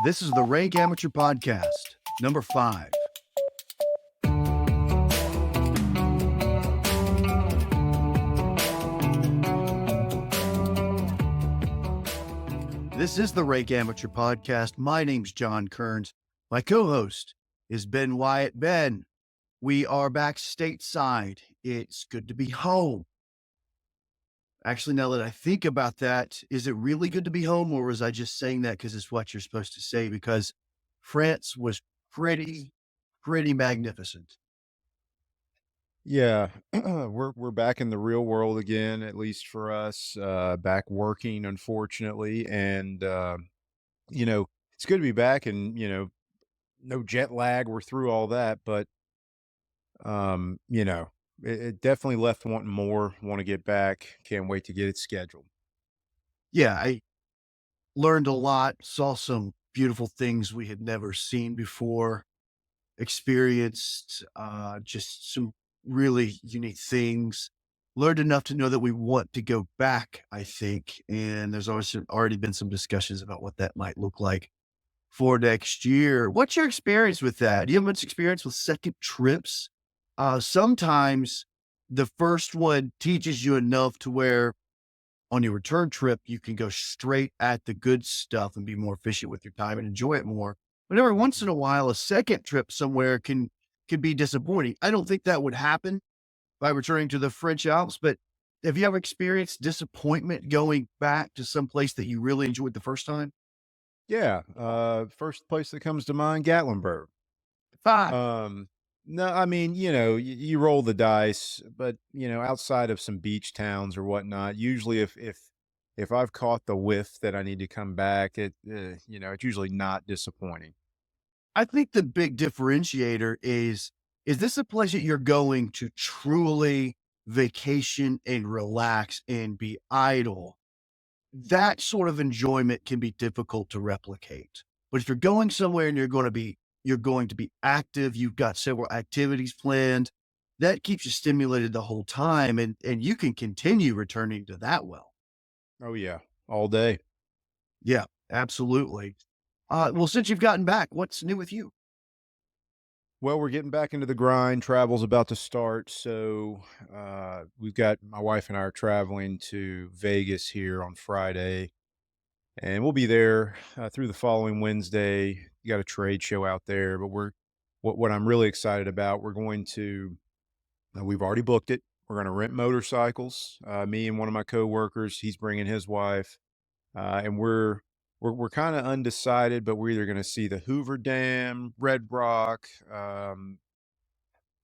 This is the Rank Amateur Podcast, number 5. This is the Rank Amateur Podcast. My name's John Kearns. My co-host is Ben Wyatt. Ben, we are back stateside. It's good to be home. Actually, now that I think about that, is it really good to be home, or was I just saying that because it's what you're supposed to say? Because France was pretty magnificent. Yeah, we're back in the real world again, at least for us, back working, unfortunately, and it's good to be back, and no jet lag. We're through all that, but it definitely left wanting more. Want to get back. Can't wait to get it scheduled. Yeah, I learned a lot, saw some beautiful things we had never seen before, experienced just some really unique things, learned enough to know that we want to go back, I think. And there's already been some discussions about what that might look like for next year. What's your experience with that? Do you have much experience with second trips? Sometimes the first one teaches you enough to where on your return trip, you can go straight at the good stuff and be more efficient with your time and enjoy it more. But every once in a while, a second trip somewhere can be disappointing. I don't think that would happen by returning to the French Alps, but have you ever experienced disappointment going back to some place that you really enjoyed the first time? Yeah, first place that comes to mind, Gatlinburg. Ah, Um, no, I mean, you roll the dice, but outside of some beach towns or whatnot, usually if I've caught the whiff that I need to come back, it's usually not disappointing. I think the big differentiator is this a place that you're going to truly vacation and relax and be idle? That sort of enjoyment can be difficult to replicate. But if you're going somewhere and you're going to be active, you've got several activities planned, that keeps you stimulated the whole time and you can continue returning to that well. Oh yeah, all day. Yeah, absolutely. Well, since you've gotten back, what's new with you? Well, we're getting back into the grind. Travel's about to start, so we've got my wife and I are traveling to Vegas here on Friday, and we'll be there through the following Wednesday. You got a trade show out there, but what I'm really excited about. We're going to we've already booked it. We're going to rent motorcycles. Me and one of my coworkers. He's bringing his wife, and we're kind of undecided, but we're either going to see the Hoover Dam, Red Rock,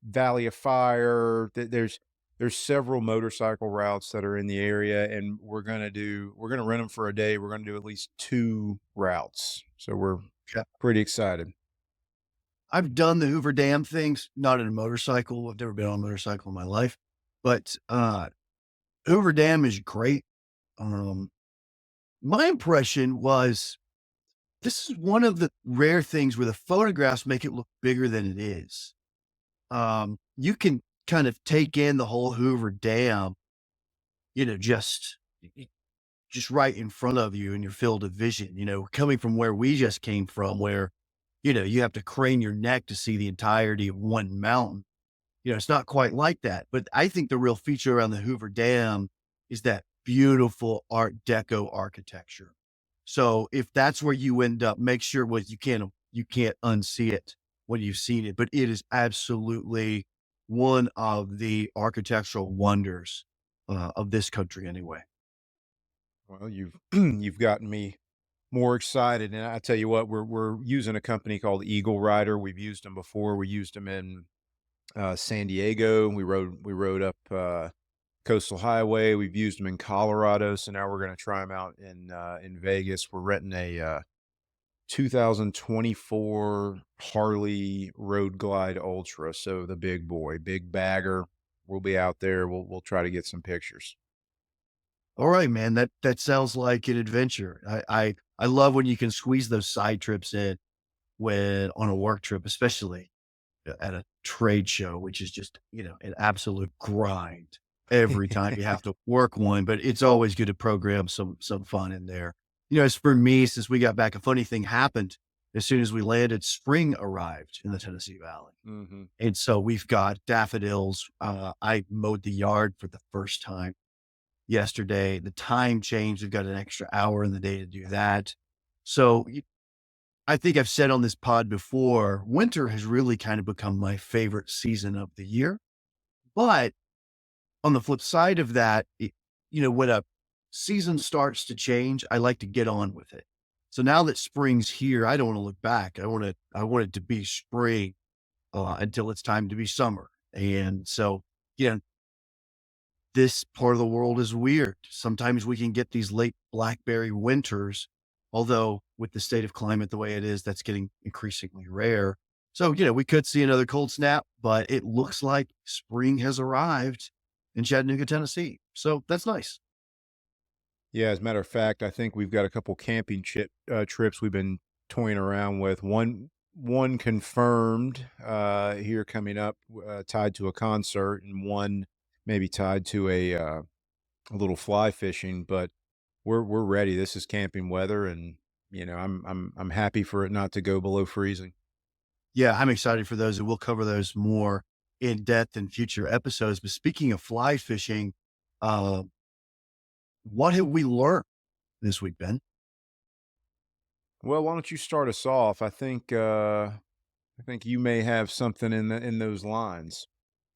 Valley of Fire. There's several motorcycle routes that are in the area, and we're gonna rent them for a day. We're gonna do at least 2 routes, so we're Yeah. pretty excited. I've done the Hoover Dam things, not in a motorcycle. I've never been on a motorcycle in my life, but Hoover Dam is great. Um, my impression was this is one of the rare things where the photographs make it look bigger than it is. You can kind of take in the whole Hoover Dam, just just right in front of you in your field of vision, coming from where we just came from, where, you have to crane your neck to see the entirety of one mountain. It's not quite like that. But I think the real feature around the Hoover Dam is that beautiful Art Deco architecture. So if that's where you end up, make sure you can't unsee it when you've seen it. But it is absolutely one of the architectural wonders of this country, anyway. Well, you've you've gotten me more excited, and I tell you what, we're using a company called Eagle Rider. We've used them before. We used them in San Diego. We rode up Coastal Highway. We've used them in Colorado, so now we're going to try them out in Vegas. We're renting a 2024 Harley Road Glide Ultra, so the big boy, big bagger. We'll be out there. We'll try to get some pictures. All right, man. That sounds like an adventure. I love when you can squeeze those side trips in when on a work trip, especially at a trade show, which is just, an absolute grind every time you have to work one, but it's always good to program some fun in there. As for me, since we got back, a funny thing happened. as soon as we landed, spring arrived in the Tennessee Valley. Mhm. And so we've got daffodils. I mowed the yard for the first time yesterday. The time changed. We've got an extra hour in the day to do that. So I think I've said on this pod before, winter has really kind of become my favorite season of the year. But on the flip side of that, when a season starts to change, I like to get on with it. So now that spring's here, I don't want to look back. I want it to be spring until it's time to be summer. And so, you know, this part of the world is weird. Sometimes we can get these late blackberry winters, although with the state of climate the way it is, that's getting increasingly rare. So, we could see another cold snap, but it looks like spring has arrived in Chattanooga, Tennessee. So that's nice. Yeah, as a matter of fact, I think we've got a couple camping trips we've been toying around with. One confirmed here coming up, tied to a concert, and one maybe tied to a little fly fishing. But we're ready. This is camping weather, and I'm happy for it not to go below freezing. Yeah, I'm excited for those, and we'll cover those more in depth in future episodes. But speaking of fly fishing, uh, what have we learned this week, Ben? Well, why don't you start us off? I think you may have something in those lines.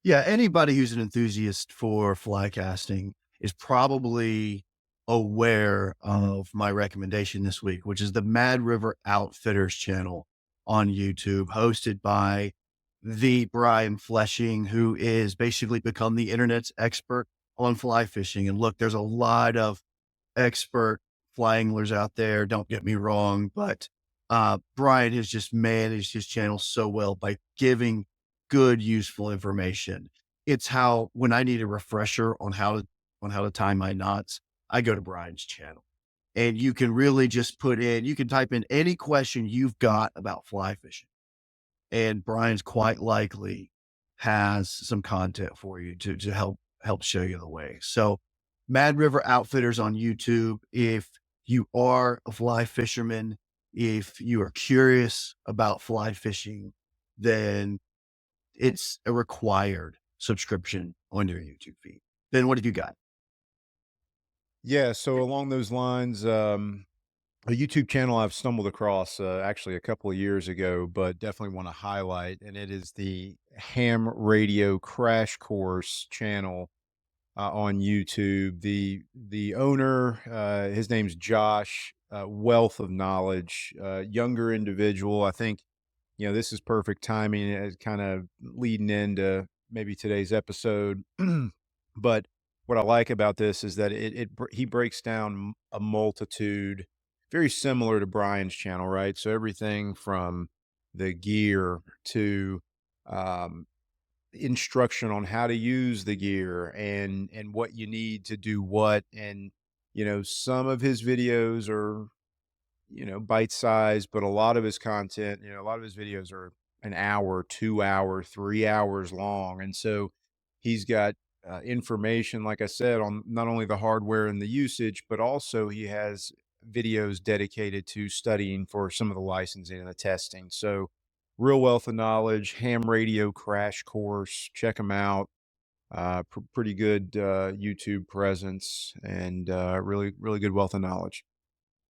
Yeah, anybody who's an enthusiast for fly casting is probably aware of my recommendation this week, which is the Mad River Outfitters channel on YouTube, hosted by the Brian Fleshing, who is basically become the internet's expert on fly fishing. And look, there's a lot of expert fly anglers out there. Don't get me wrong, but Brian has just managed his channel so well by giving good, useful information. It's how when I need a refresher on how to tie my knots, I go to Brian's channel. And you can really just you can type in any question you've got about fly fishing. And Brian's quite likely has some content for you to help show you the way. So Mad River Outfitters on YouTube. If you are a fly fisherman, if you are curious about fly fishing, then it's a required subscription on your YouTube feed. Then what have you got? Yeah, so along those lines, a YouTube channel I've stumbled across actually a couple of years ago, but definitely want to highlight, and it is the Ham Radio Crash Course channel on YouTube. The owner, his name's Josh, wealth of knowledge, younger individual. I think this is perfect timing, as kind of leading into maybe today's episode. But what I like about this is that he breaks down a multitude, very similar to Brian's channel, right? So everything from the gear to um, instruction on how to use the gear and what you need to do what. And some of his videos are bite sized, but a lot of his content, a lot of his videos are an hour, 2 hour, 3 hours long. And so he's got information, like I said, on not only the hardware and the usage, but also he has videos dedicated to studying for some of the licensing and the testing. So real wealth of knowledge, ham radio crash course, check him out. Pretty good YouTube presence, and really, really good wealth of knowledge.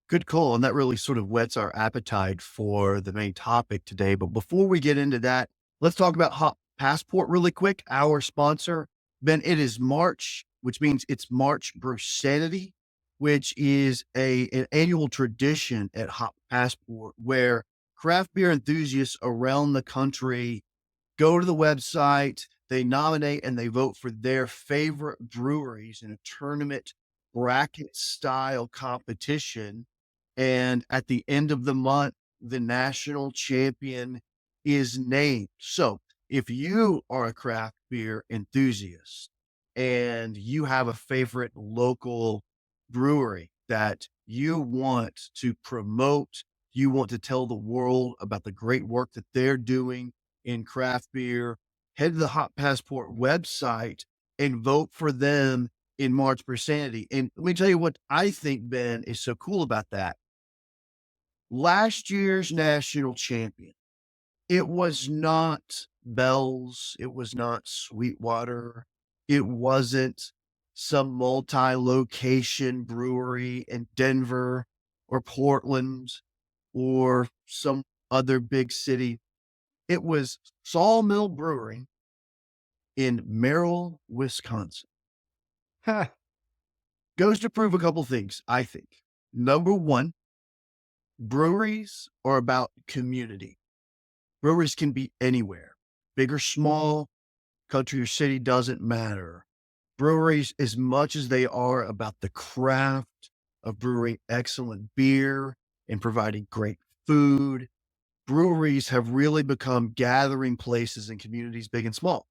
Good call. And that really sort of whets our appetite for the main topic today. But before we get into that, let's talk about Hop Passport really quick. Our sponsor, Ben, it is March, which means it's March Brusanity, which is an annual tradition at Hop Passport where craft beer enthusiasts around the country go to the website, they nominate and they vote for their favorite breweries in a tournament bracket style competition. And at the end of the month, the national champion is named. So if you are a craft beer enthusiast and you have a favorite local brewery that you want to promote, you want to tell the world about the great work that they're doing in craft beer, head to the Hot Passport website and vote for them in March for Sanity. And let me tell you what I think, Ben, is so cool about that. last year's national champion. It was not Bell's, it was not Sweetwater, it wasn't some multi-location brewery in Denver or Portland or some other big city. It was Sawmill Brewing in Merrill, Wisconsin. Ha. Goes to prove a couple things, I think. Number one, breweries are about community. Breweries can be anywhere, big or small, country or city, doesn't matter. Breweries, as much as they are about the craft of brewing excellent beer and providing great food, breweries have really become gathering places in communities big and small.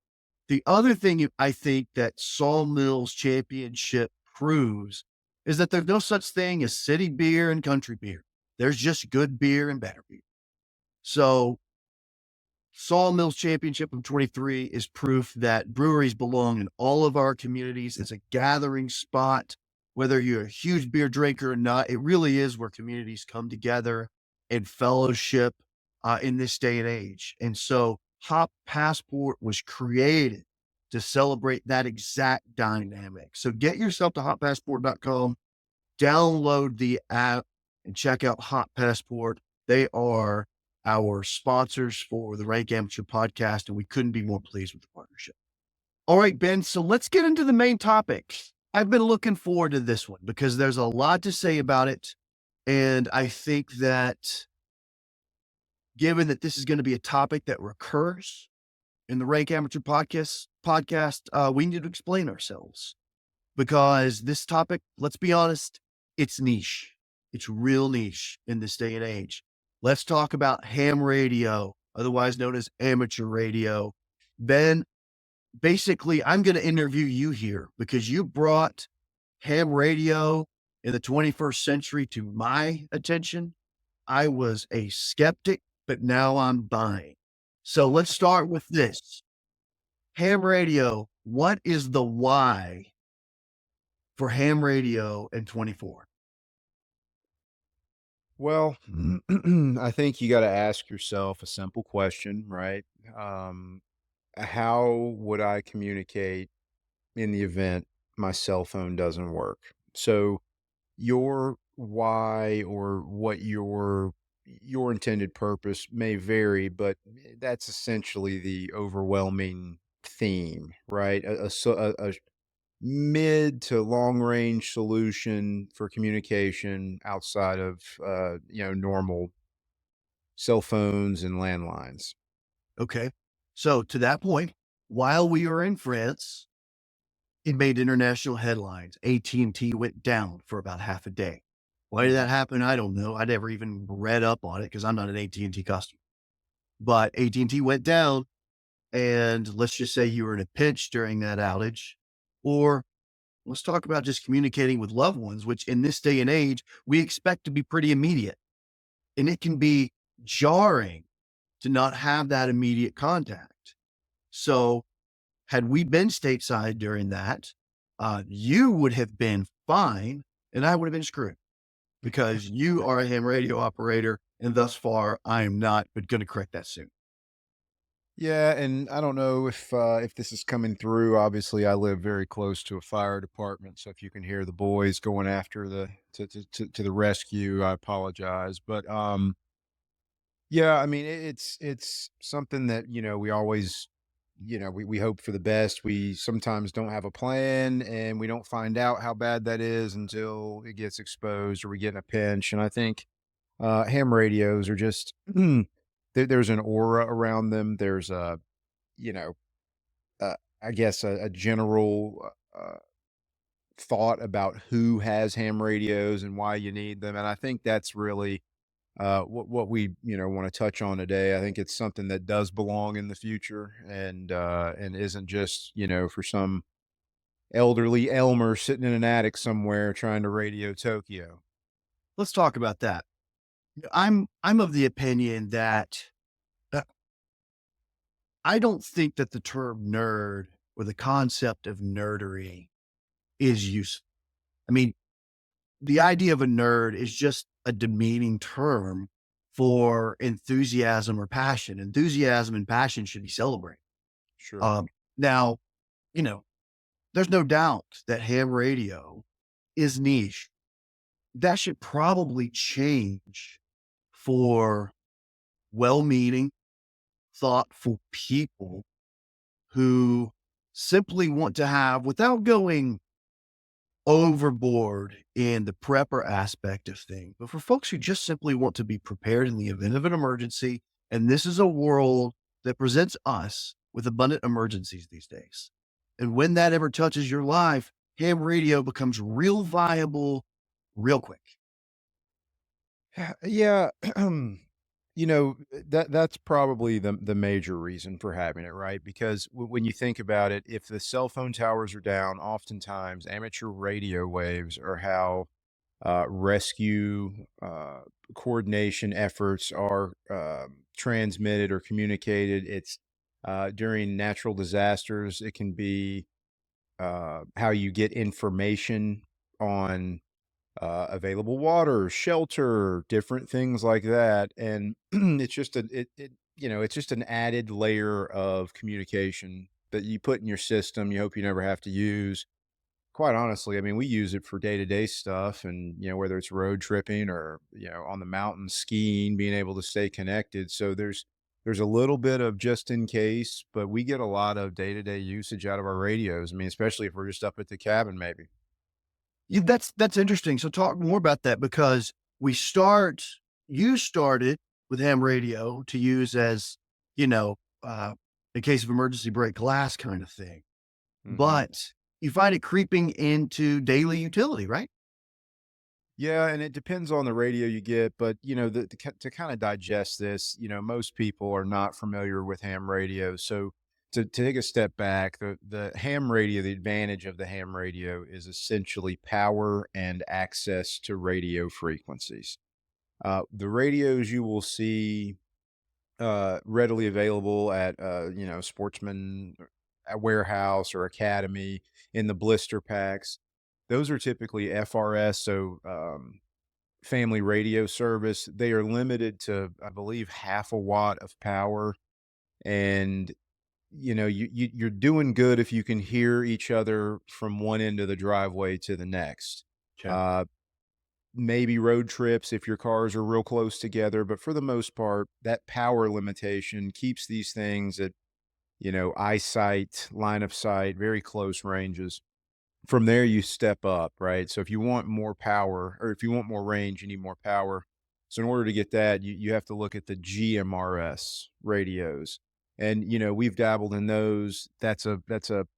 The other thing I think that Sawmills Championship proves is that there's no such thing as city beer and country beer. There's just good beer and better beer. So Sawmills Championship of 23 is proof that breweries belong in all of our communities. It's a gathering spot. Whether you're a huge beer drinker or not, it really is where communities come together and fellowship in this day and age. And so Hop Passport was created to celebrate that exact dynamic. So get yourself to hoppassport.com, download the app, and check out Hop Passport. They are our sponsors for the Rank Amateur podcast, and we couldn't be more pleased with the partnership. All right, Ben, so let's get into the main topic. I've been looking forward to this one because there's a lot to say about it. And I think that given that this is going to be a topic that recurs in the Rank Amateur podcast, we need to explain ourselves because this topic, let's be honest, it's niche. It's real niche in this day and age. Let's talk about ham radio, otherwise known as amateur radio. Ben, basically, I'm going to interview you here because you brought ham radio in the 21st century to my attention. I was a skeptic, but now I'm buying. So let's start with this. Ham radio, what is the why for ham radio in 24? Well, I think you got to ask yourself a simple question, right? Um, how would I communicate in the event my cell phone doesn't work? So your why or what your intended purpose may vary, but that's essentially the overwhelming theme, right? A mid to long range solution for communication outside of normal cell phones and landlines. Okay. So to that point, while we were in France, it made international headlines. AT&T went down for about half a day. Why did that happen? I don't know. I never even read up on it because I'm not an AT&T customer. But AT&T went down, and let's just say you were in a pinch during that outage, or let's talk about just communicating with loved ones, which in this day and age, we expect to be pretty immediate. And it can be jarring to not have that immediate contact. So had we been stateside during that, you would have been fine and I would have been screwed because you are a ham radio operator. And thus far, I am not, but going to correct that soon. Yeah, and I don't know if this is coming through. Obviously, I live very close to a fire department, so if you can hear the boys going after the to the rescue, I apologize. But yeah, I mean it's something that we always we hope for the best. We sometimes don't have a plan, and we don't find out how bad that is until it gets exposed or we get in a pinch. And I think ham radios are just there's an aura around them. There's a you know, I guess a general thought about who has ham radios and why you need them, and I think that's really what we want to touch on today. I think it's something that does belong in the future, and isn't just for some elderly Elmer sitting in an attic somewhere trying to radio Tokyo. Let's talk about that. I'm of the opinion that uh, I don't think that the term nerd or the concept of nerdery is useful. I mean, the idea of a nerd is just a demeaning term for enthusiasm or passion. Enthusiasm and passion should be celebrated. Sure. Um, Now, you know, there's no doubt that ham radio is niche. That should probably change for well-meaning, thoughtful people who simply want to have, without going overboard in the prepper aspect of things, but for folks who just simply want to be prepared in the event of an emergency. And this is a world that presents us with abundant emergencies these days. And when that ever touches your life, ham radio becomes real viable real quick. Yeah, that's probably the major reason for having it, right? Because when you think about it, if the cell phone towers are down, oftentimes amateur radio waves are how rescue coordination efforts are transmitted or communicated. It's during natural disasters. It can be how you get information on available water, shelter, different things like that, and it's just it's just an added layer of communication that you put in your system. You hope you never have to use. Quite honestly, I mean, we use it for day to day stuff, and whether it's road tripping or on the mountain skiing, being able to stay connected. So there's a little bit of just in case, but we get a lot of day to day usage out of our radios. I mean, especially if we're just up at the cabin, maybe. That's interesting. So talk more about that because we start you started with ham radio to use as, you know, in case of emergency break glass kind of thing. Hmm. But you find it creeping into daily utility, right? Yeah, and it depends on the radio you get, but to kind of digest this, most people are not familiar with ham radio. So to take a step back, the ham radio, the advantage of the ham radio is essentially power and access to radio frequencies. The radios you will see readily available at Sportsman, a warehouse or academy in the blister packs. Those are typically FRS, so family radio service. They are limited to, I believe, half a watt of power, and you're doing good if you can hear each other from one end of the driveway to the next. Okay. Uh, Maybe road trips if your cars are real close together, but for the most part, that power limitation keeps these things at eyesight, line of sight, very close ranges. From there, you step up, right? So if you want more power or if you want more range, you need more power. So in order to get that, you have to look at the GMRS radios. And we've dabbled in those. That's a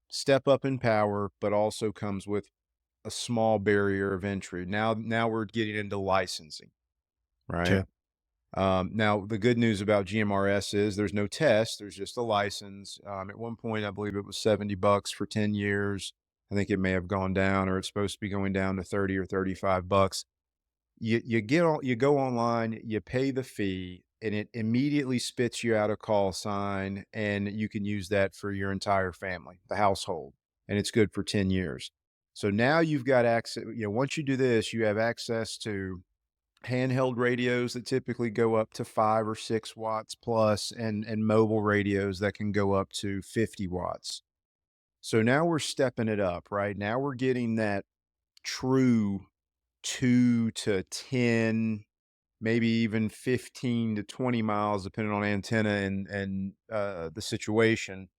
step up in power, but also comes with a small barrier of entry. Now we're getting into licensing, right? Okay. Now, the good news about GMRS is there's no test, there's just a license. At one point, I believe it was $70 for 10 years. I think it may have gone down, or it's supposed to be going down to 30 or $35. You go online, you pay the fee, and it immediately spits you out a call sign, and you can use that for your entire family, the household, and it's good for 10 years. So now you've got access. Once you do this, you have access to handheld radios that typically go up to 5 or 6 watts plus, and mobile radios that can go up to 50 watts. So now we're stepping it up, right? Now we're getting that true 2 to 10, maybe even 15 to 20 miles, depending on antenna and the situation.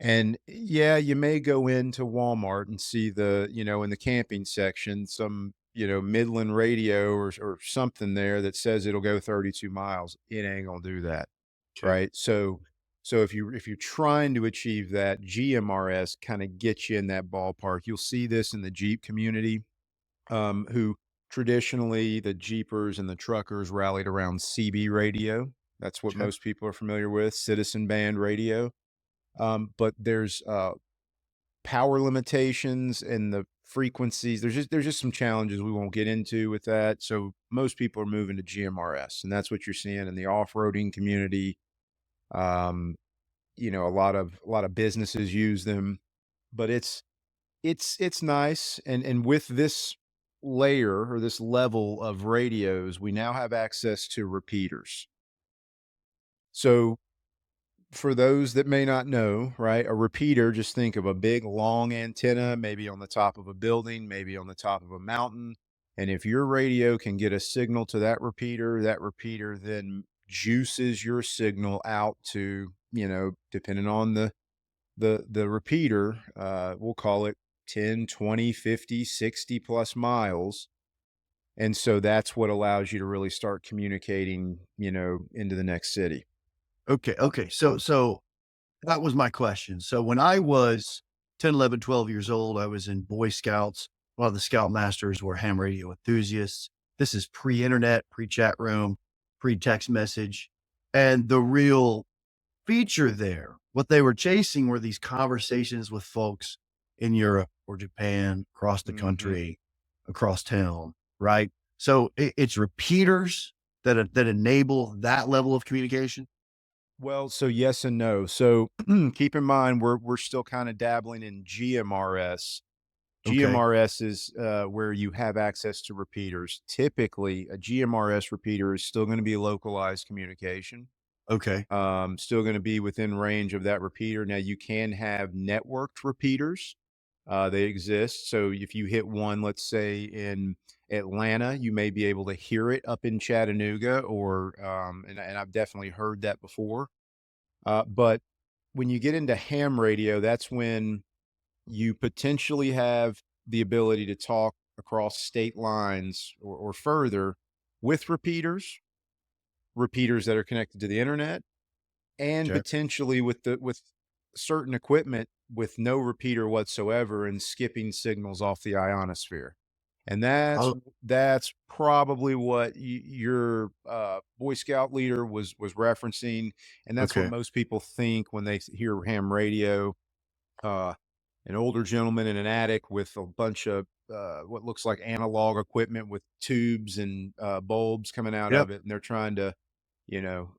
And yeah, you may go into Walmart and see in the camping section, some, Midland radio or something there that says it'll go 32 miles. It ain't gonna do that, Okay. right? So if you're trying to achieve that, GMRS kind of gets you in that ballpark. You'll see this in the Jeep community, who traditionally the Jeepers and the truckers rallied around CB radio. That's what Okay. most people are familiar with, citizen band radio. But there's power limitations and the frequencies. There's just some challenges we won't get into with that. So most people are moving to GMRS, and that's what you're seeing in the off-roading community. Um, a lot of businesses use them, but it's nice. And with this layer or this level of radios, we now have access to repeaters. So for those that may not know, right, a repeater, just think of a big long antenna, maybe on the top of a building, maybe on the top of a mountain. And if your radio can get a signal to that repeater then juices your signal out to, depending on the repeater, we'll call it 10, 20, 50, 60 plus miles. And so that's what allows you to really start communicating, into the next city. Okay, okay. So that was my question. So when I was 10, 11, 12 years old, I was in Boy Scouts. A lot of the Scoutmasters were ham radio enthusiasts. This is pre-internet, pre-chat room, pre-text message. And the real feature there, what they were chasing were these conversations with folks in Europe or Japan, across the Mhm. country, across town, right? So it's repeaters that enable that level of communication. Well, so yes and no. So keep in mind we're still kind of dabbling in GMRS. Okay. GMRS is where you have access to repeaters. Typically, a GMRS repeater is still going to be localized communication. Okay. Still going to be within range of that repeater. Now you can have networked repeaters. They exist. So if you hit one, let's say in Atlanta, you may be able to hear it up in Chattanooga, or and I've definitely heard that before. But when you get into ham radio, that's when you potentially have the ability to talk across state lines or further with repeaters that are connected to the internet, and Okay. potentially with certain equipment with no repeater whatsoever and skipping signals off the ionosphere. And that's Oh, that's probably what your Boy Scout leader was referencing, and that's what okay. most people think when they hear ham radio. Uh, an older gentleman in an attic with a bunch of what looks like analog equipment with tubes and bulbs coming out Yep. of it, and they're trying to,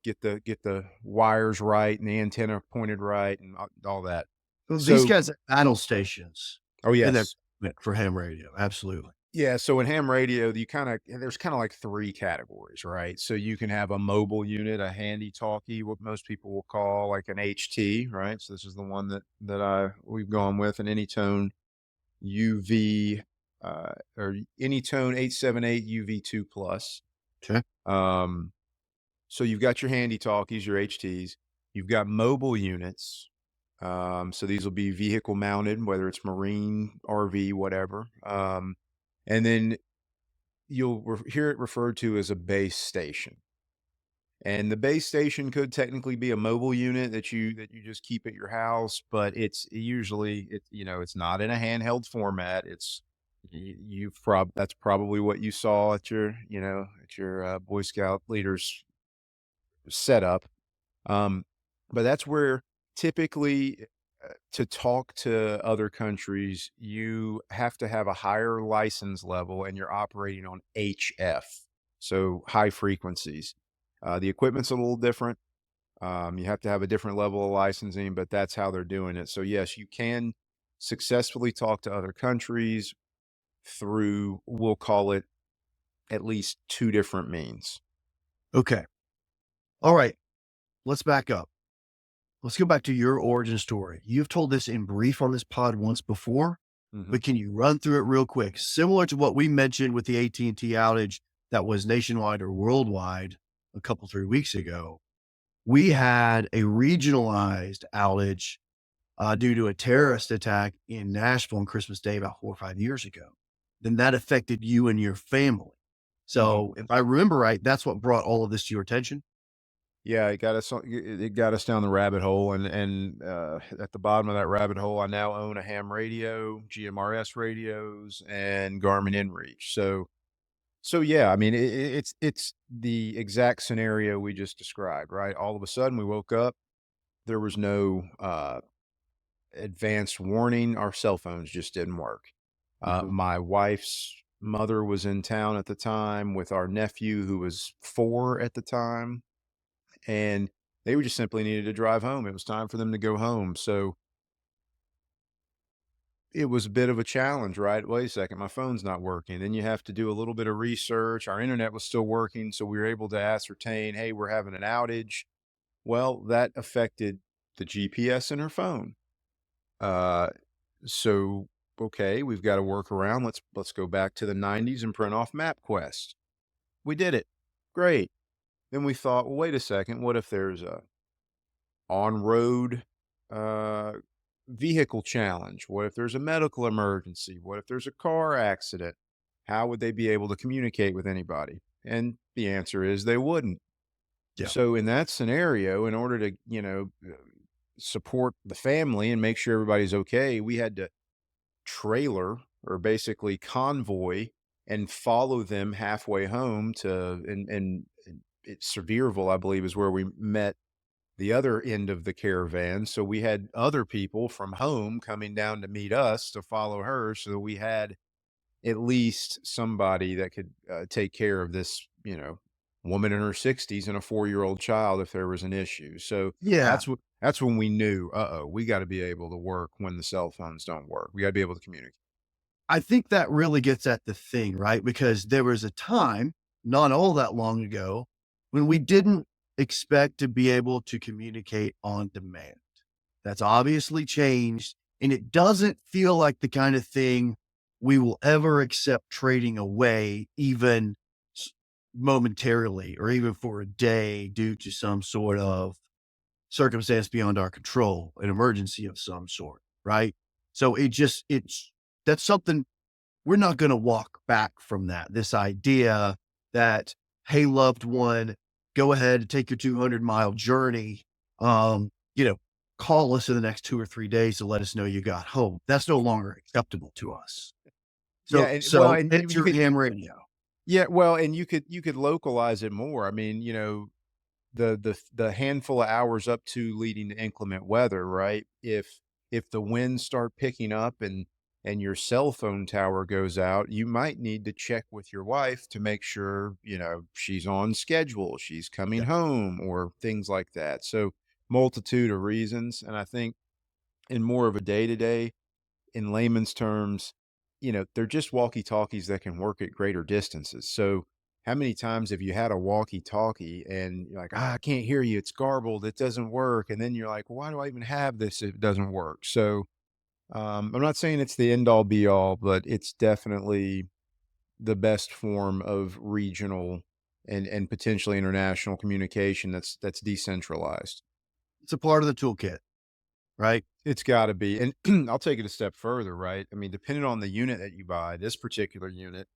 get the wires right and the antenna pointed right and all that. Well, these So, guys have battle stations oh in their yes, equipment for ham radio. Absolutely. yeah. So in ham radio, there's kind of like three categories, right? So you can have a mobile unit, a handy talkie, what most people will call like an HT, right? So this is the one that we've gone with, an Anytone UV or Anytone 878 UV2 plus. Okay. Um, so you've got your handy talkies, your HTs. You've got mobile units. So these will be vehicle mounted, whether it's marine, RV, whatever. And then you'll hear it referred to as a base station. And the base station could technically be a mobile unit that you just keep at your house, but it's usually it's not in a handheld format. It's that's probably what you saw at your Boy Scout leaders setup. Um, but that's where typically to talk to other countries, you have to have a higher license level and you're operating on HF, so high frequencies. The equipment's a little different. You have to have a different level of licensing, but that's how they're doing it. So, yes, you can successfully talk to other countries through, we'll call it, at least two different means. Okay. All right. Let's back up. Let's go back to your origin story. You've told this in brief on this pod once before, Hmm. but can you run through it real quick? Similar to what we mentioned with the AT&T outage that was nationwide or worldwide a couple, 3 weeks ago. We had a regionalized outage due to a terrorist attack in Nashville on Christmas Day about 4 or 5 years ago. Then that affected you and your family. Hmm. So if I remember right, that's what brought all of this to your attention. Yeah, it got us down the rabbit hole, and at the bottom of that rabbit hole, I now own a ham radio, GMRS radios, and Garmin InReach. So yeah, I mean, it's the exact scenario we just described, right? All of a sudden, we woke up, there was no advanced warning. Our cell phones just didn't work. Mhm. My wife's mother was in town at the time with our nephew, who was 4 at the time, and they were just simply needed to drive home. It was time for them to go home. So it was a bit of a challenge, right? Wait a second, my phone's not working. Then you have to do a little bit of research. Our internet was still working, so we were able to ascertain, hey, we're having an outage. Well, that affected the GPS in her phone. Uh, so okay, we've got to work around. Let's go back to the 90s and print off MapQuest. We did it. Great. Then we thought, well, wait a second, what if there's a on-road uh, vehicle challenge? What if there's a medical emergency? What if there's a car accident? How would they be able to communicate with anybody? And the answer is they wouldn't. Yeah. So in that scenario, in order to, support the family and make sure everybody's okay, we had to trailer or basically convoy and follow them halfway home to and it's Sevierville, I believe, is where we met the other end of the caravan. So we had other people from home coming down to meet us to follow her. So that we had at least somebody that could take care of this, woman in her 60s and a 4-year-old child if there was an issue. So Yeah. that's when we knew, uh-oh, we got to be able to work when the cell phones don't work. We got to be able to communicate. I think that really gets at the thing, right? Because there was a time not all that long ago when we didn't expect to be able to communicate on demand. That's obviously changed, and it doesn't feel like the kind of thing we will ever accept trading away, even s- momentarily or even for a day due to some sort of circumstance beyond our control, an emergency of some sort, right? So it's that's something we're not going to walk back from that. This idea that, hey, loved one, go ahead and take your 200-mile journey. You know, call us in the next 2 or 3 days to let us know you got home. That's no longer acceptable to us. Yeah, So, and well, so and you enter could ham radio. yeah, well, and you could localize it more. I mean, the handful of hours up to leading to inclement weather, right? If the winds start picking up and your cell phone tower goes out, you might need to check with your wife to make sure, she's on schedule, she's coming Yeah, home or things like that. So multitude of reasons. And I think in more of a day-to-day, in layman's terms, they're just walkie-talkies that can work at greater distances. So, how many times have you had a walkie-talkie and you're like, I can't hear you. It's garbled. It doesn't work. And then you're like, why do I even have this if it doesn't work? So, I'm not saying it's the end all be all, but it's definitely the best form of regional and potentially international communication that's decentralized. it's a part of the toolkit, right? It's gotta be, and I'll take it a step further, right? I mean, depending on the unit that you buy, this particular unit,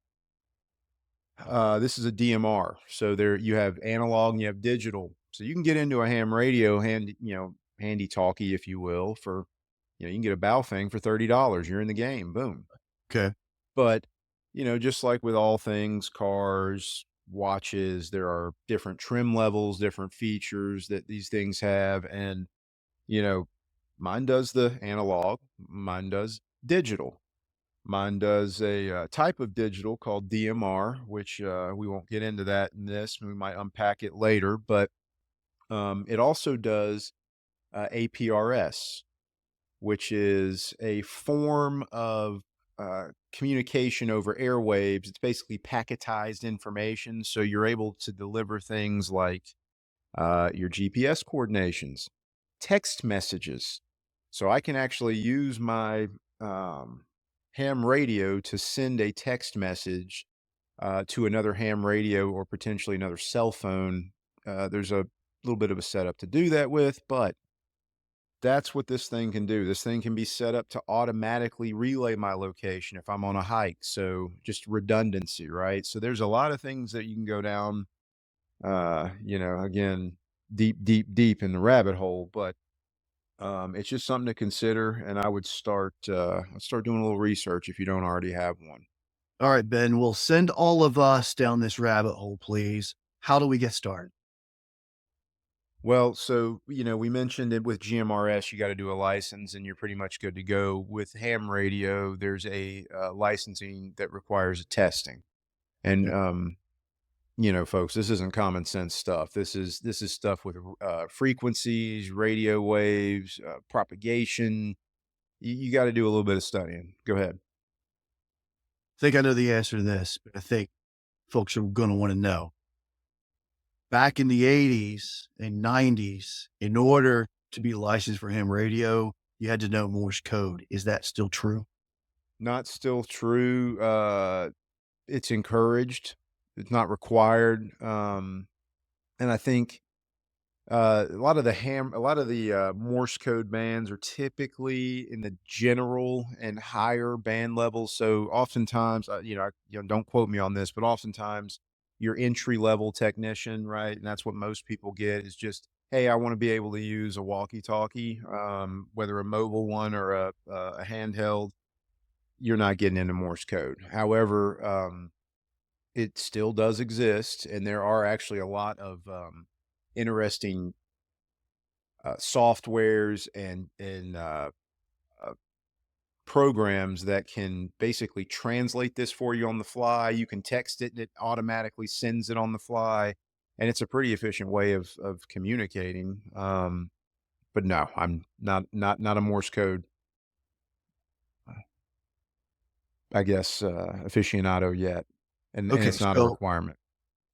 this is a DMR. So there you have analog and you have digital. So you can get into a ham radio, handy talkie, if you will, for, you can get a Baofeng for $30. You're in the game. Boom. Okay. But, just like with all things, cars, watches, there are different trim levels, different features that these things have. And, you know, mine does the analog, mine does digital. Mine does a type of digital called DMR, which we won't get into that in this. We might unpack it later, but it also does APRS, which is a form of communication over airwaves. It's basically packetized information. So you're able to deliver things like your GPS coordinations, text messages. So I can actually use my ham radio to send a text message to another ham radio or potentially another cell phone. There's a little bit of a setup to do that with, but that's what this thing can do. This thing can be set up to automatically relay my location if I'm on a hike. So just redundancy, right? So there's a lot of things that you can go down, again, deep, deep, deep in the rabbit hole, but it's just something to consider. And I would start doing a little research if you don't already have one. All right, Ben, we'll send all of us down this rabbit hole, please. How do we get started? Well, so, we mentioned it with GMRS, you got to do a license and you're pretty much good to go. With ham radio, there's a licensing that requires a testing. And, Yeah. folks, this isn't common sense stuff. This is stuff with frequencies, radio waves, propagation, you got to do a little bit of studying. Go ahead. I think I know the answer to this, but I think folks are going to want to know. Back in the 80s and 90s, in order to be licensed for ham radio, you had to know Morse code. Is that still true? Not still true. It's encouraged. It's not required. And I think a lot of the Morse code bands are typically in the general and higher band levels. So oftentimes, don't quote me on this, but oftentimes your entry level technician, right? And that's what most people get is just, hey, I want to be able to use a walkie talkie, whether a mobile one or a handheld. You're not getting into Morse code. However, it still does exist, and there are actually a lot of interesting softwares and programs that can basically translate this for you on the fly. You can text it, and it automatically sends it on the fly, and it's a pretty efficient way of communicating. But no, I'm not a Morse code, I guess, aficionado yet, and Okay, it's not a requirement.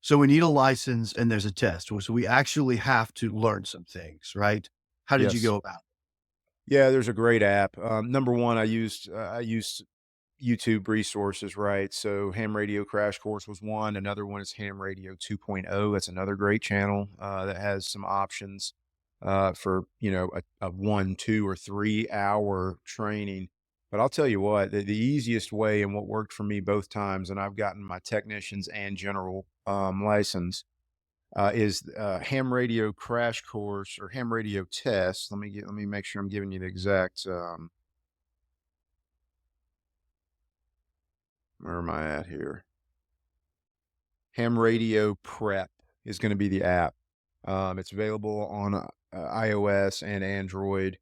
so we need a license and there's a test. So we actually have to learn some things, right? How did you Yes. go about it? Yeah, there's a great app. Number one, I used YouTube resources, right? So Ham Radio Crash Course was one. Another one is Ham Radio 2.0. That's another great channel that has some options for a 1, 2, or 3 hour training. But I'll tell you what, the easiest way and what worked for me both times, and I've gotten my technicians and general license is Ham Radio Crash Course or Ham Radio Test. Let me make sure I'm giving you the exact. Where am I at here? Ham Radio Prep is going to be the app. It's available on iOS and Android.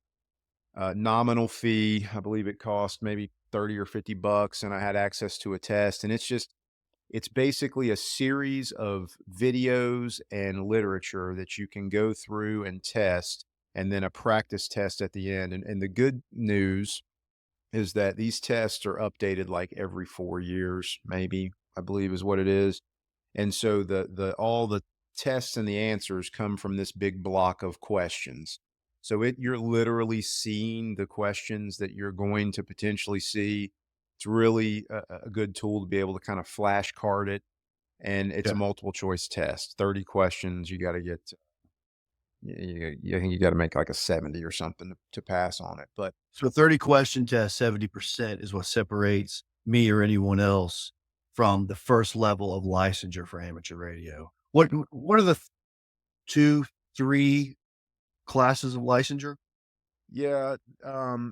Nominal fee, I believe it cost maybe 30 or $50, and I had access to a test. And it's basically a series of videos and literature that you can go through and test, and then a practice test at the end. And the good news is that these tests are updated like every 4 years, maybe, I believe is what it is. And so the all the tests and the answers come from this big block of questions. So you're literally seeing the questions that you're going to potentially see. It's really a good tool to be able to kind of flashcard it. And it's a Yeah. multiple choice test, 30 questions. You got to get, I think you got to make like a 70 or something to pass on it. But So a 30 question test, 70% is what separates me or anyone else from the first level of licensure for amateur radio. What are the 2, 3 classes of licensure? yeah,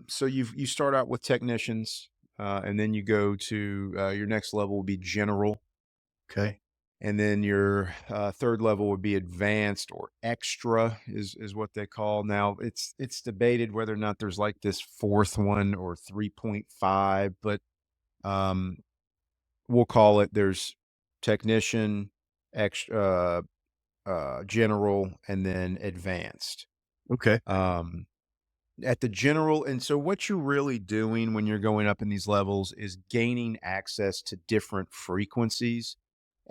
so you start out with technicians, and then you go to your next level will be general, Okay. and then your third level would be advanced or extra is what they call. Now it's debated whether or not there's like this fourth one or 3.5, but um, we'll call it there's technician, extra, general, and then advanced. Okay. Um, at the general, and so what you're really doing when you're going up in these levels is gaining access to different frequencies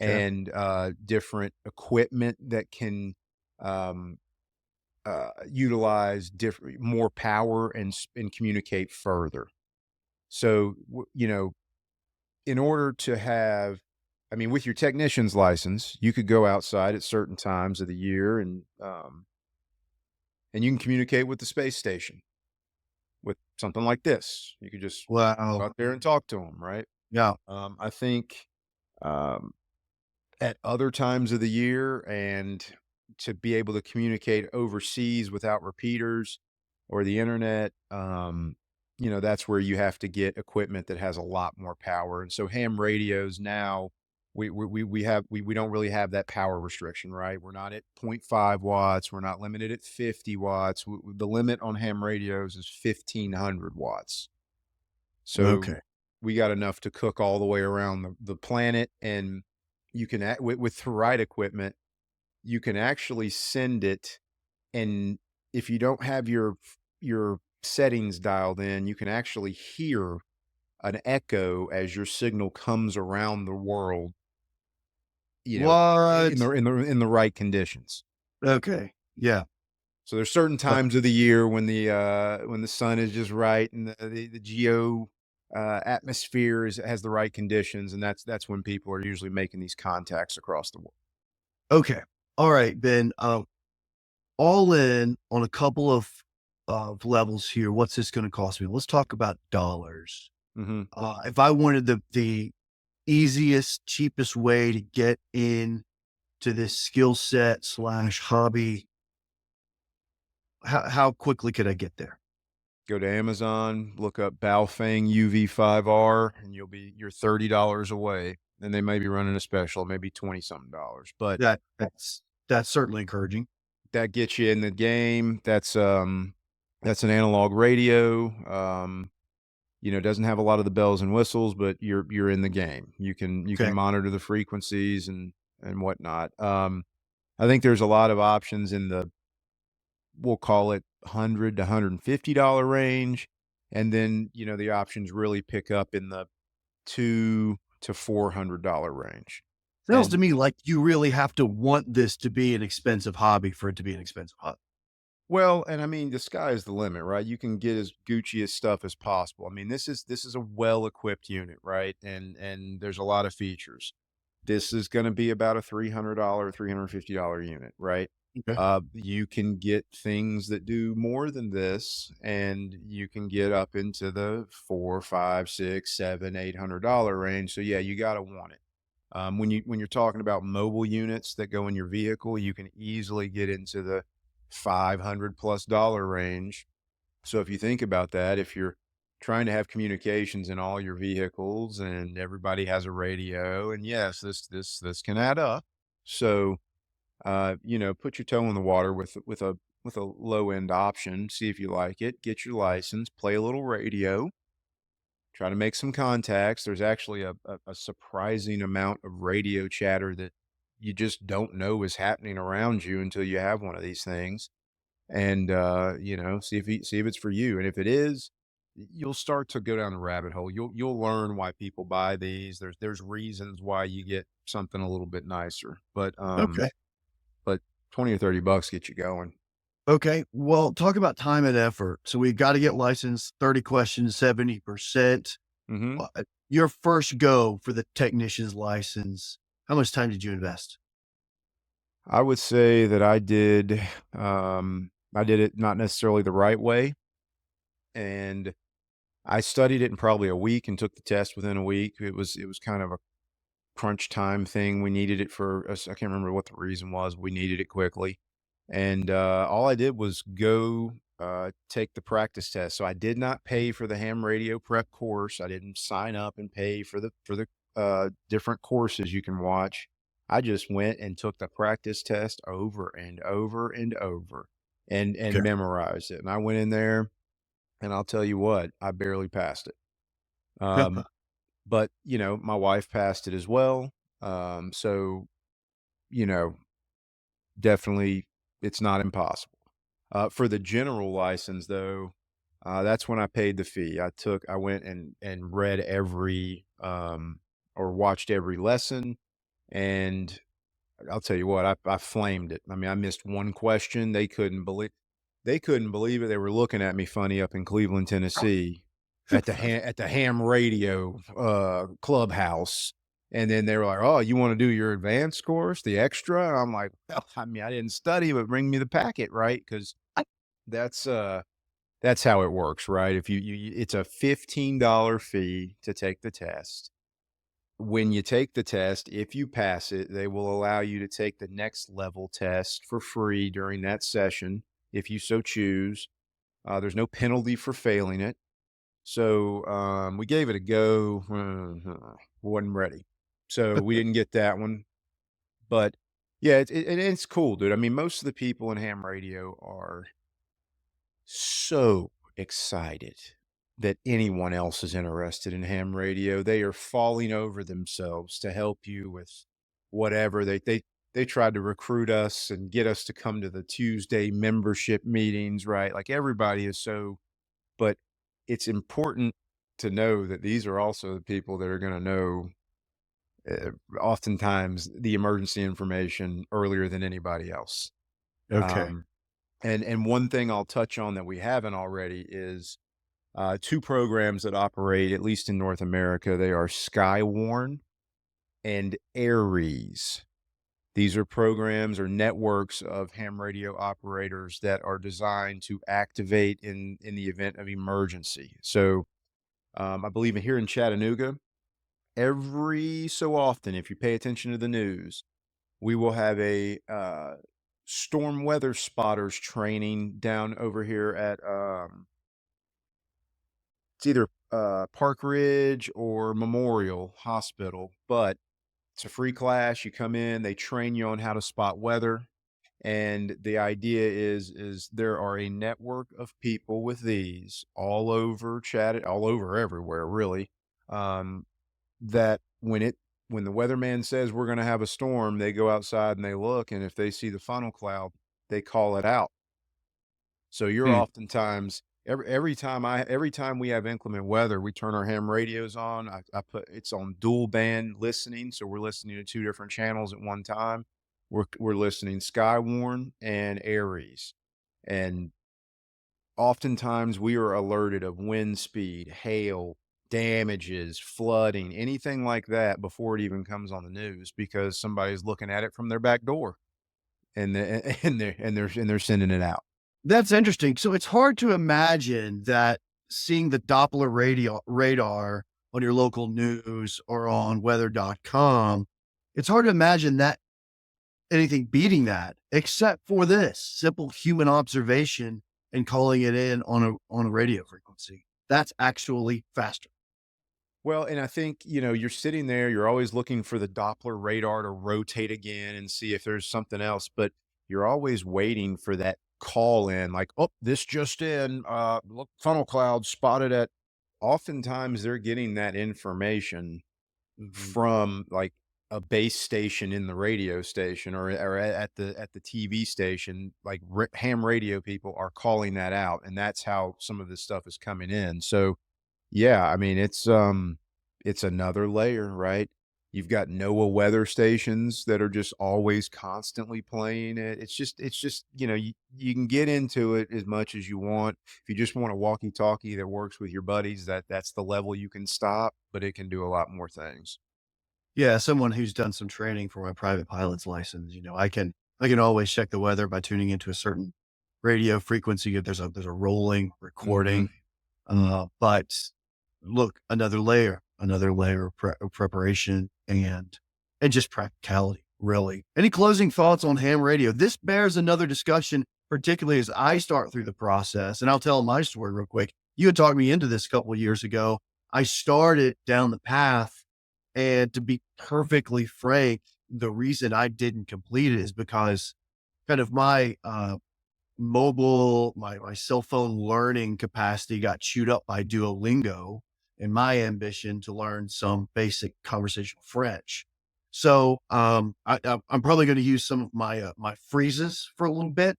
Okay. and different equipment that can um, utilize different more power and communicate further. So in order to have, I mean, with your technician's license, you could go outside at certain times of the year and you can communicate with the space station with something like this. You could just go Wow. out there and talk to them, right? Yeah. I think um, at other times of the year and to be able to communicate overseas without repeaters or the internet, that's where you have to get equipment that has a lot more power. And so ham radios now, we don't really have that power restriction, right? We're not at zero point 0.5 watts. We're not limited at 50 watts. The limit on ham radios is 1500 watts. So Okay. we got enough to cook all the way around the planet. And you can, with the right equipment, you can actually send it. And if you don't have your settings dialed in, you can actually hear an echo as your signal comes around the world, in What? the right conditions. Okay. Yeah. So there's certain Uh, times of the year when the sun is just right and the geo atmosphere has the right conditions, and that's when people are usually making these contacts across the world. okay. All right, Ben. All in on a couple of levels here. What's this going to cost me? Let's talk about dollars. Hmm. If I wanted the easiest, cheapest way to get in to this skill set slash hobby, how quickly could I get there? Go to Amazon, look up Baofeng UV5R, and you're $30 away. And they may be running a special, maybe 20 something dollars, but That's certainly encouraging. that gets you in the game. That's an analog radio. Doesn't have a lot of the bells and whistles, but you're in the game. You can Okay. monitor the frequencies and whatnot. I think there's a lot of options in the, we'll call it, 100 to $150 range, and then the options really pick up in the $200 to $400 range. Sounds to And me like you really have to want this to be an expensive hobby for it to be an expensive hobby. well, and I mean, the sky is the limit, right? You can get as Gucci as stuff as possible. I mean, this is a well-equipped unit, right? And there's a lot of features. This is going to be about a $300, $350 unit, right? Okay. You can get things that do more than this, and you can get up into the four, five, six, seven, $800 range. So yeah, you got to want it. When you're talking about mobile units that go in your vehicle, you can easily get into the $500+ range. So if you think about that, if you're trying to have communications in all your vehicles and everybody has a radio, and yes, this can add up. So put your toe in the water with a low end option. See if you like it. Get your license. Play a little radio. Try to make some contacts. There's actually a surprising amount of radio chatter that you just don't know is happening around you until you have one of these things, and see if it's for you. And if it is, you'll start to go down the rabbit hole. You'll learn why people buy these. There's reasons why you get something a little bit nicer, Okay. but 20 or $30 get you going. Okay. Well, talk about time and effort. So we've got to get licensed, 30 questions, 70%. Hmm. Your first go for the technician's license, how much time did you invest? I would say that I did it not necessarily the right way, and I studied it in probably a week and took the test within a week. It was kind of a crunch time thing. We needed it for us. I can't remember what the reason was. We needed it quickly. And all I did was go take the practice test. So I did not pay for the ham radio prep course. I didn't sign up and pay for the different courses you can watch. I just went and took the practice test over and over and over and Okay. memorized it. And I went in there, and I'll tell you what, I barely passed it. Um, but my wife passed it as well. So you know, definitely it's not impossible. For the general license though, that's when I paid the fee. I went and read every or watched every lesson, and I'll tell you what, I flamed it. I mean, I missed one question. They couldn't believe it. They were looking at me funny up in Cleveland, Tennessee, at the ham radio clubhouse. And then they were like, "Oh, you want to do your advanced course, the extra?" And I'm like, "Well, I mean, I didn't study, but bring me the packet, right?" Because that's that's how it works, right? If it's a $15 fee to take the test. When you take the test, if you pass it, they will allow you to take the next level test for free during that session, if you so choose. There's no penalty for failing it. So we gave it a go. Wasn't ready, so we didn't get that one. But yeah, it's cool, dude. I mean, most of the people in ham radio are so excited that anyone else is interested in ham radio. They are falling over themselves to help you with whatever. They tried to recruit us and get us to come to the Tuesday membership meetings, right? Like everybody is so but it's important to know that these are also the people that are going to know oftentimes the emergency information earlier than anybody else. Okay. Um, and one thing I'll touch on that we haven't already is two programs that operate, at least in North America. They are Skywarn and Aries. These are programs or networks of ham radio operators that are designed to activate in the event of emergency. So I believe here in Chattanooga, every so often, if you pay attention to the news, we will have a storm weather spotters training down over here at it's either Park Ridge or Memorial Hospital, but it's a free class. You come in, they train you on how to spot weather. And the idea is there are a network of people with these all over chat, all over everywhere, really. Um, that when the weatherman says we're going to have a storm, they go outside and they look, and if they see the funnel cloud, they call it out. So you're Hmm. oftentimes every time we have inclement weather, we turn our ham radios on. I put it's on dual band listening, so we're listening to two different channels at one time. We're listening Skywarn and Aries, and oftentimes we are alerted of wind speed, hail, damages, flooding, anything like that before it even comes on the news because somebody's looking at it from their back door and they're sending it out. That's interesting. So it's hard to imagine that seeing the Doppler radar on your local news or on weather.com, it's hard to imagine that anything beating that except for this simple human observation and calling it in on a radio frequency. That's actually faster. Well, and I think, you're sitting there, you're always looking for the Doppler radar to rotate again and see if there's something else, but you're always waiting for that call in, like, oh, this just in, look, funnel cloud spotted at. Oftentimes they're getting that information Mhm. from like a base station in the radio station or at the TV station, like ham radio people are calling that out, and that's how some of this stuff is coming in. So yeah, I mean, it's another layer, right? You've got NOAA weather stations that are just always constantly playing it. It's just, you can get into it as much as you want. If you just want a walkie-talkie that works with your buddies, that's the level you can stop, but it can do a lot more things. Yeah, someone who's done some training for my private pilot's license, I can always check the weather by tuning into a certain radio frequency if there's a rolling Mhm. recording. But look, another layer of preparation and just practicality, really. Any closing thoughts on ham radio? This bears another discussion, particularly as I start through the process. And I'll tell my story real quick. You had talked me into this a couple of years ago. I started down the path, and to be perfectly frank, the reason I didn't complete it is because kind of my cell phone learning capacity got chewed up by Duolingo and my ambition to learn some basic conversational French. So, I'm probably gonna use some of my freezes for a little bit,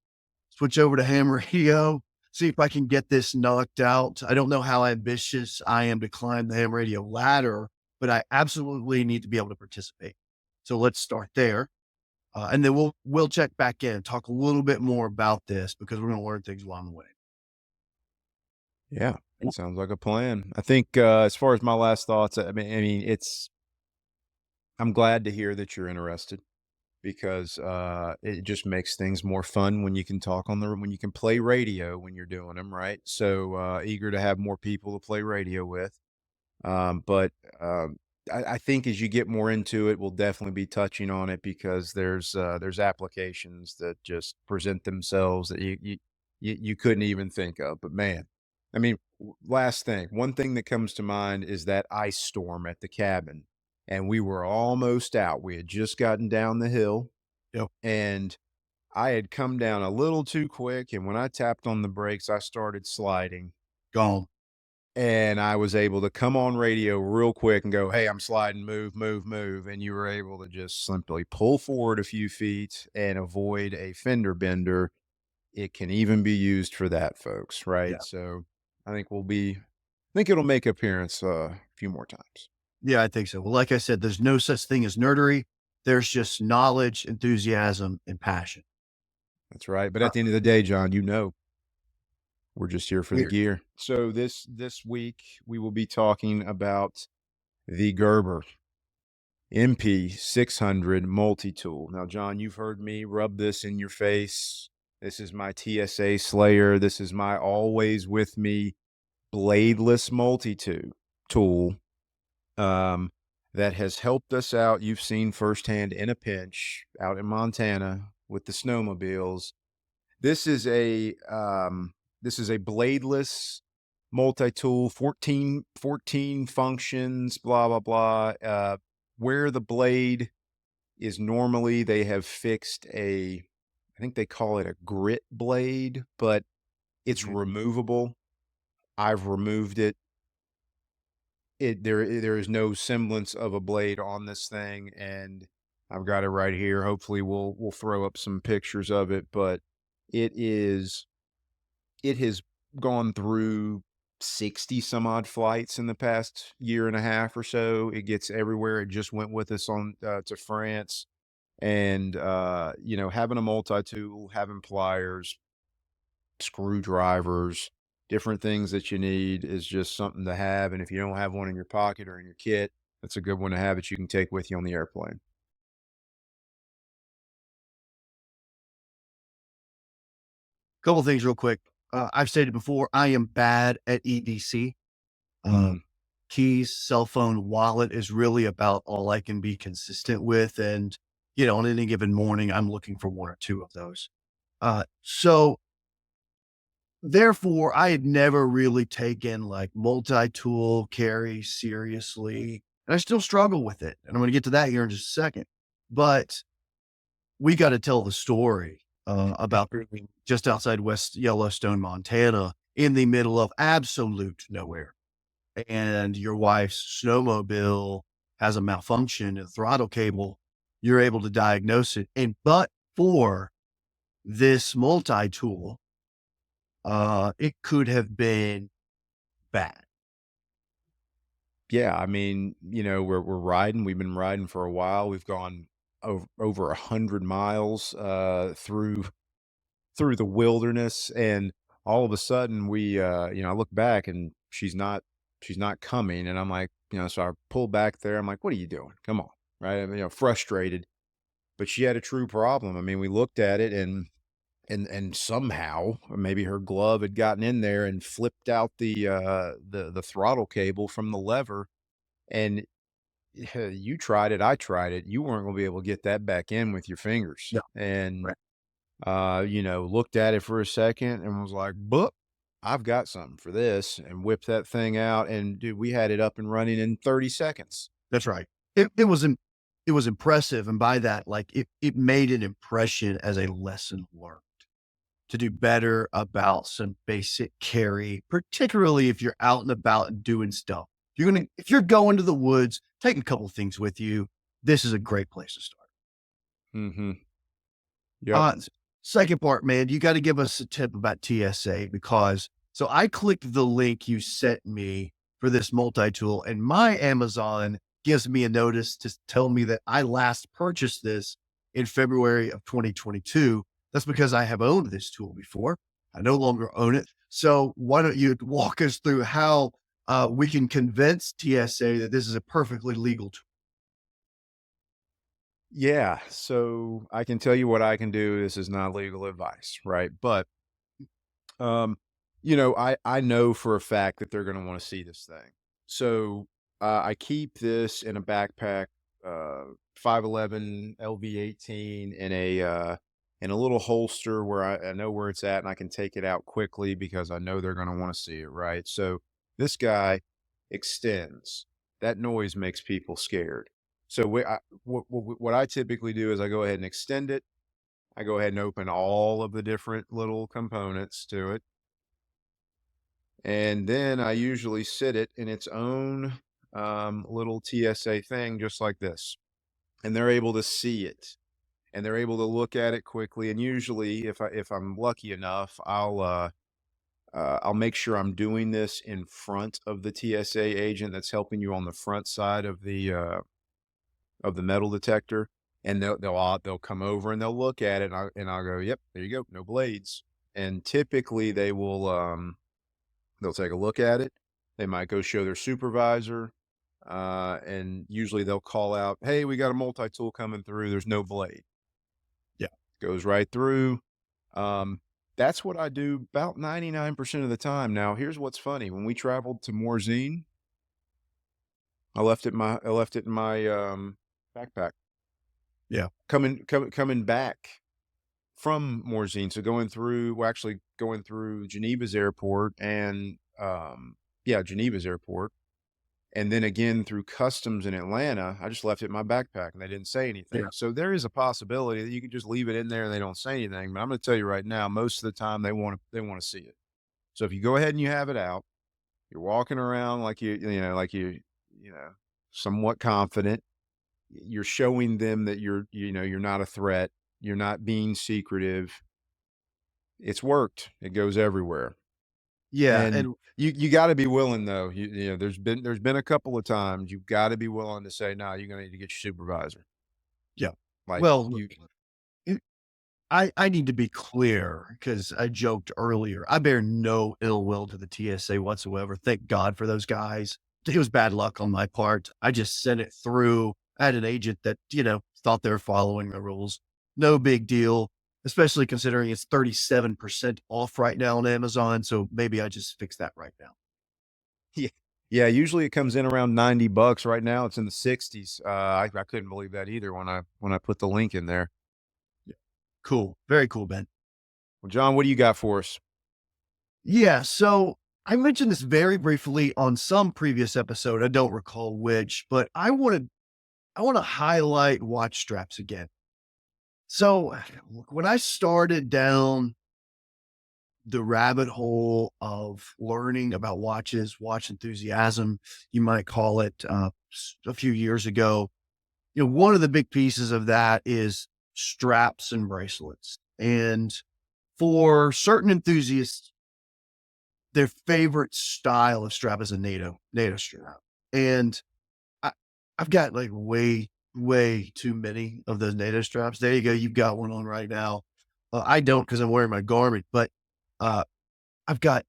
switch over to ham radio, see if I can get this knocked out. I don't know how ambitious I am to climb the ham radio ladder, but I absolutely need to be able to participate. So let's start there. And then we'll check back in, talk a little bit more about this because we're gonna learn things along the way. Yeah, sounds like a plan. I think, as far as my last thoughts, I mean, I'm glad to hear that you're interested because, it just makes things more fun when you can talk when you can play radio when you're doing them, right? So, eager to have more people to play radio with. But I think as you get more into it, we'll definitely be touching on it because there's applications that just present themselves that you couldn't even think of. But man, I mean, last thing, one thing that comes to mind is that ice storm at the cabin, and we were almost out. We had just gotten down the hill, Yep, and I had come down a little too quick, and when I tapped on the brakes, I started sliding gone. and I was able to come on radio real quick and go, "Hey, I'm sliding, move, move, move." And you were able to just simply pull forward a few feet and avoid a fender bender. It can even be used for that, folks, right? Yeah. So, I think it'll make appearance a few more times. Yeah, I think so. Well, like I said, there's no such thing as nerdery. There's just knowledge, enthusiasm, and passion. That's right. But Uh, at the end of the day, John, we're just here for the Weird. gear. So this week we will be talking about the Gerber MP600 multi-tool. Now, John, you've heard me rub this in your face. This is my TSA Slayer. This is my always with me bladeless multi-tool um, that has helped us out. You've seen firsthand in a pinch out in Montana with the snowmobiles. This is a bladeless multi-tool, 14 functions, blah blah blah. Where the blade is normally, they have fixed I think they call it a grit blade, but it's Mhm. removable. I've removed it. There is no semblance of a blade on this thing, and I've got it right here. Hopefully we'll throw up some pictures of it, but it is it has gone through 60 some odd flights in the past year and a half or so. It gets everywhere. It just went with us on to France. And having a multi-tool, having pliers, screwdrivers, different things that you need is just something to have. And if you don't have one in your pocket or in your kit, that's a good one to have that you can take with you on the airplane. Couple things real quick. I've stated before, I am bad at EDC. Mm, Keys, cell phone, wallet is really about all I can be consistent with. And, on any given morning, I'm looking for one or two of those. So therefore, I had never really taken like multi-tool carry seriously. And I still struggle with it. And I'm going to get to that here in just a second. But we got to tell the story about being just outside West Yellowstone, Montana, in the middle of absolute nowhere. And your wife's snowmobile has a malfunction in the throttle cable. You're able to diagnose it. And but for this multi tool, it could have been bad. yeah, I mean, we're riding. We've been riding for a while. We've gone over 100 miles through the wilderness, and all of a sudden I look back and she's not coming, and I'm like, so I pull back there. I'm like, what are you doing? Come on, right? I mean, frustrated, but she had a true problem. I mean, we looked at it, and somehow, or maybe her glove had gotten in there and flipped out the throttle cable from the lever, and you tried it, I tried it. You weren't going to be able to get that back in with your fingers, No, and right. looked at it for a second and was like, "Boop, I've got something for this," and whipped that thing out. And dude, we had it up and running in 30 seconds. That's right. It was impressive. And by that, like it made an impression as a lesson learned to do better about some basic carry, particularly if you're out and about and doing stuff. If you're going to the woods, take a couple things with you. This is a great place to start. Mm-hmm. Yep. Uh, Second part, man, you got to give us a tip about TSA because so I clicked the link you sent me for this multi tool, and my Amazon gives me a notice to tell me that I last purchased this in February of 2022. That's because I have owned this tool before. I no longer own it. So why don't you walk us through how we can convince TSA that this is a perfectly legal tool? Yeah. So I can tell you what I can do. This is not legal advice, right? But um, I know for a fact that they're going to want to see this thing. So I keep this in a backpack, 511 LV18 in a little holster where I know where it's at and I can take it out quickly because I know they're going to want to see it, right? So this guy extends. That noise makes people scared. So what I typically do is I go ahead and extend it. I go ahead and open all of the different little components to it. And then I usually sit it in its own little TSA thing, just like this. And they're able to see it and they're able to look at it quickly. And usually if I'm lucky enough, I'll make sure I'm doing this in front of the TSA agent that's helping you on the front side of the metal detector, and they'll come over and they'll look at it, and I'll go, "Yep, there you go, no blades." And typically they will they'll take a look at it. They might go show their supervisor, and usually they'll call out, "Hey, we got a multi-tool coming through. There's no blade." Yeah. Goes right through. Um, that's what I do about 99% of the time. Now, here's what's funny. When we traveled to Morzine, I left it in my backpack. Yeah. Coming back from Morzine, so actually going through Geneva's airport and yeah, Geneva's airport, and then again through customs in Atlanta, I just left it in my backpack and they didn't say Yeah. anything. So there is a possibility that you could just leave it in there and they don't say anything. But I'm going to tell you right now, most of the time they want to see it. So if you go ahead and you have it out, you're walking around like you know, somewhat confident. You're showing them that you're not a threat. You're not being secretive. It's worked. It goes everywhere. Yeah. And And you gotta be willing though. There's been a couple of times you've gotta be willing to say, "No, you're gonna need to get your supervisor." yeah. Like, Well, look, you I need to be clear because I joked earlier. I bear no ill will to the TSA whatsoever. Thank God for those guys. It was bad luck on my part. I just sent it through. I had an agent that, thought they were following the rules. No big deal, especially considering it's 37% off right now on Amazon. So maybe I just fix that right now. Yeah. Yeah, usually it comes in around $90. Right now, it's in the 60s. I couldn't believe that either when I put the link in there. Yeah. Cool. Very cool, Ben. Well, John, what do you got for us? Yeah. So I mentioned this very briefly on some previous episode. I don't recall which, but I want to highlight watch straps again. So when I started down the rabbit hole of learning about watches, watch enthusiasm, you might call it, a few years ago, one of the big pieces of that is straps and bracelets. And for certain enthusiasts, their favorite style of strap is a NATO strap. And I, I've got like way too many of those NATO straps. There you go. You've got one on right now. I don't because I'm wearing my garment, but uh, I've got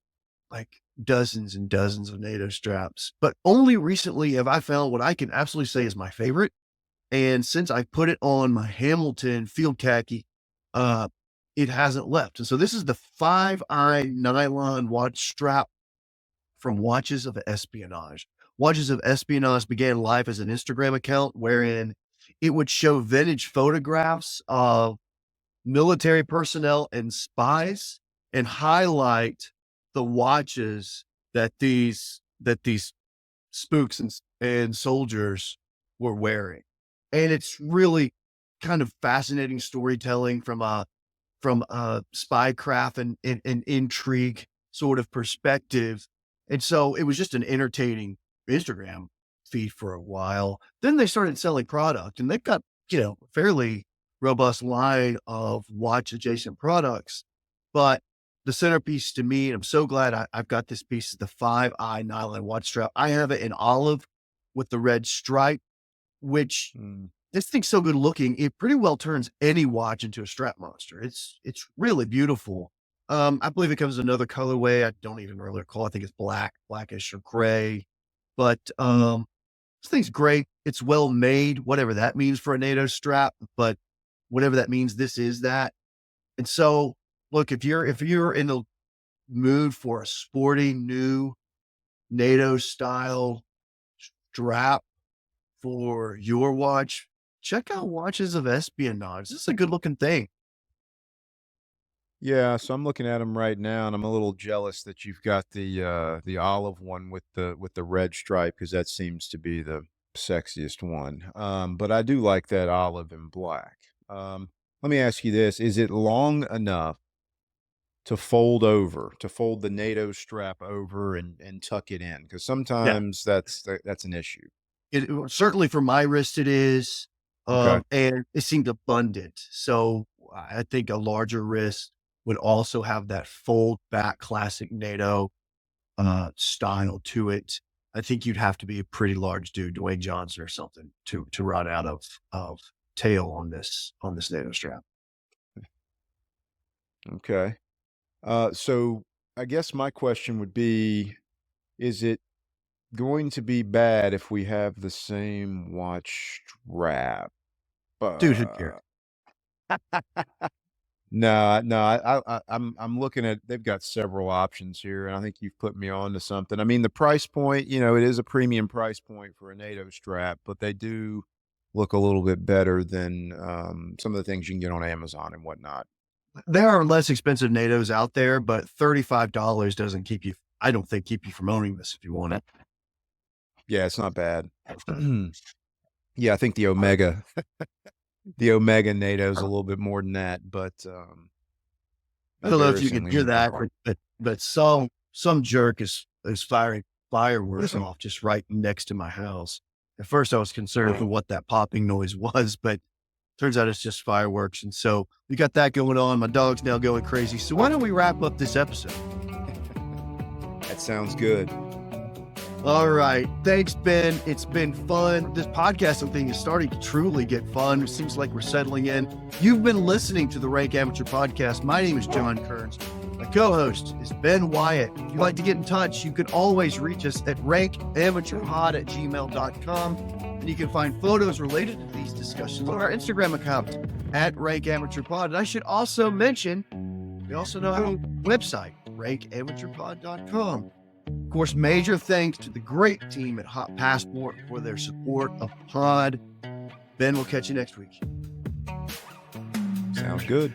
like dozens and dozens of NATO straps. But only recently have I found what I can absolutely say is my favorite. And since I put it on my Hamilton field khaki, uh, it hasn't left. And so this is the 5-eye nylon watch strap from Watches of Espionage. Watches of Espionage began life as an Instagram account wherein it would show vintage photographs of military personnel and spies and highlight the watches that these spooks and soldiers were wearing. And it's really kind of fascinating storytelling from a spycraft and intrigue sort of perspective. And so it was just an entertaining Instagram feed for a while. Then they started selling product and they've got, fairly robust line of watch adjacent products. But the centerpiece to me, and I'm so glad I've got this piece, is the 5-eye nylon watch strap. I have it in olive with the red stripe, which Mm. this thing's so good looking, it pretty well turns any watch into a strap monster. It's really beautiful. I believe it comes in another colorway. I don't even really recall. I think it's blackish or gray. But this thing's great. It's well made, whatever that means for a NATO strap, but whatever that means, this is that. And so look, if you're in the mood for a sporty new NATO style strap for your watch, check out Watches of Espionage. This is a good looking thing. Yeah, so I'm looking at them right now, and I'm a little jealous that you've got the olive one with the red stripe because that seems to be the sexiest one. But I do like that olive and black. Let me ask you this: is it long enough to fold over, to fold the NATO strap over and tuck it in? Because Yeah. sometimes that's an issue. Certainly for my wrist it is, Okay. and it seemed abundant. So I think a larger wrist would also have that fold back classic NATO style to it. I think you'd have to be a pretty large dude, Dwayne Johnson or something, to run out of tail on this NATO strap. Okay. So I guess my question would be, is it going to be bad if we have the same watch strap? Dude, who cares? Uh, no, I'm looking at, they've got several options here, and I think you've put me on to something. I mean, the price point, it is a premium price point for a NATO strap, but they do look a little bit better than some of the things you can get on Amazon and whatnot. There are less expensive NATOs out there, but $35 doesn't keep you, I don't think, keep you from owning this if you want it. Yeah, it's not bad. Yeah, I think the Omega the Omega NATO is a little bit more than that, but I don't know if you can embarrassingly hear that, more. but some jerk is firing fireworks off just right next to my house. At first, I was concerned for what that popping noise was, but turns out it's just fireworks. And so we got that going on. My dog's now going crazy. So why don't we wrap up this episode? That sounds good. All right. Thanks, Ben. It's been fun. This podcasting thing is starting to truly get fun. It seems like we're settling in. You've been listening to the Rank Amateur Podcast. My name is John Kearns. My co-host is Ben Wyatt. If you'd like to get in touch, you can always reach us at rankamateurpod@gmail.com. And you can find photos related to these discussions on our Instagram account at rankamateurpod. And I should also mention, we also now have a website, rankamateurpod.com. Of course, major thanks to the great team at Hot Passport for their support of the pod. Ben, we'll catch you next week. Sounds good.